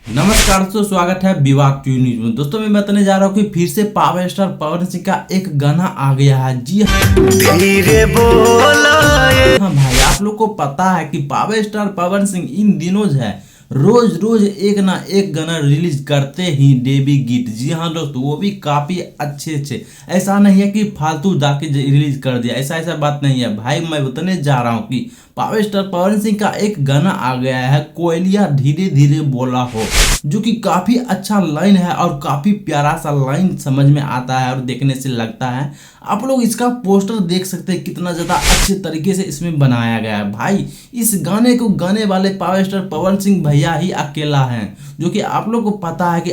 नमस्कार दोस्तों, स्वागत है विवाद ट्यू न्यूज में। दोस्तों मैं बताने जा रहा हूँ कि फिर से पावर स्टार पवन सिंह का एक गाना आ गया है। जी धीरे बोला हाँ भाई, आप लोग को पता है कि पावर स्टार पवन सिंह इन दिनों जो है रोज रोज एक ना एक गाना रिलीज करते ही डेबी गीत। जी हाँ दोस्तों, वो भी काफी अच्छे। ऐसा नहीं है कि फालतू जाके रिलीज कर दिया, ऐसा बात नहीं है भाई। मैं बताने जा रहा हूँ कि पावर स्टार पवन सिंह का एक गाना आ गया है, कोयलिया धीरे धीरे बोला हो, जो कि काफी अच्छा लाइन है और काफी प्यारा सा लाइन समझ में आता है और देखने से लगता है। आप लोग इसका पोस्टर देख सकते हैं, कितना ज्यादा अच्छे तरीके से इसमें बनाया गया है। भाई इस गाने को गाने वाले पावर स्टार पवन सिंह भैया ही अकेला हैं, जो कि आप लोग को पता है कि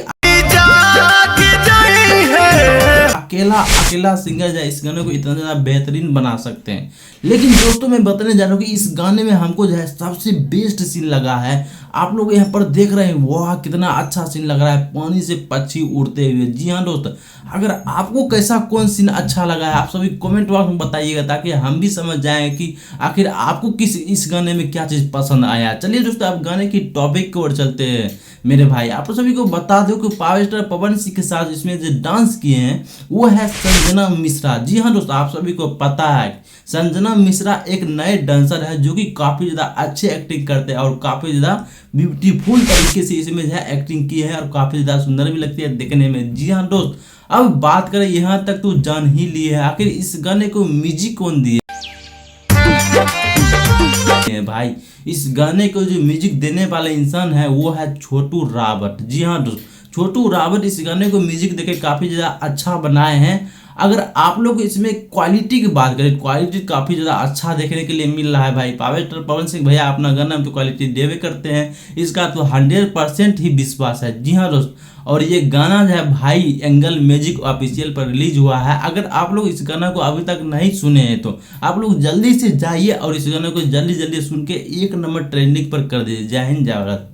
अकेला सिंगर जो इस गाने को इतना ज्यादा बेहतरीन बना सकते हैं। लेकिन दोस्तों मैं बताने जा रहा हूँ कि इस गाने में हमको जो है सबसे बेस्ट सीन लगा है। आप लोग यहाँ पर देख रहे हैं, वाह कितना अच्छा सीन लग रहा है, पानी से पक्षी उड़ते हुए। जी हाँ दोस्त, अगर आपको कैसा कौन सीन अच्छा लगा है आप सभी कमेंट बॉक्स में बताइएगा, ताकि हम भी समझ जाएं कि आखिर आपको इस गाने में क्या चीज़ पसंद आया। चलिए दोस्तों, आप गाने की टॉपिक की ओर चलते हैं। मेरे भाई आप सभी को बता दो कि पावर स्टार पवन सिंह के साथ इसमें जो डांस किए हैं वो है संजना मिश्रा। जी हाँ दोस्तों, आप सभी को पता है संजना मिश्रा एक नए डांसर है, जो कि काफ़ी ज़्यादा अच्छे एक्टिंग करते हैं और काफ़ी ज़्यादा ब्यूटीफुल तरीके से इसमें जो है एक्टिंग की है और काफ़ी ज़्यादा सुंदर भी लगती है देखने में। जी हाँ दोस्त, अब बात करें यहाँ तक तो जान ही ली है, आखिर इस गाने को म्यूजिक कौन दिए भाई। इस गाने को जो म्यूजिक देने वाले इंसान है वो है छोटू रावत। जी हाँ दोस्त, छोटू रावत इस गाने को म्यूजिक देके काफ़ी ज़्यादा अच्छा बनाए हैं। अगर आप लोग इसमें क्वालिटी की बात करें, क्वालिटी काफ़ी ज़्यादा अच्छा देखने के लिए मिल रहा है। भाई पावर स्टार पवन सिंह भैया अपना गाना में तो क्वालिटी देवे करते हैं, इसका तो 100% ही विश्वास है। जी हाँ दोस्त, और ये गाना जो है भाई एंगल म्यूजिक ऑफिशियल पर रिलीज हुआ है। अगर आप लोग इस गाना को अभी तक नहीं सुने हैं तो आप लोग जल्दी से जाइए और इस गाने को जल्दी सुन के 1 नंबर ट्रेंडिंग पर कर दीजिए। जय हिंद, जय भारत।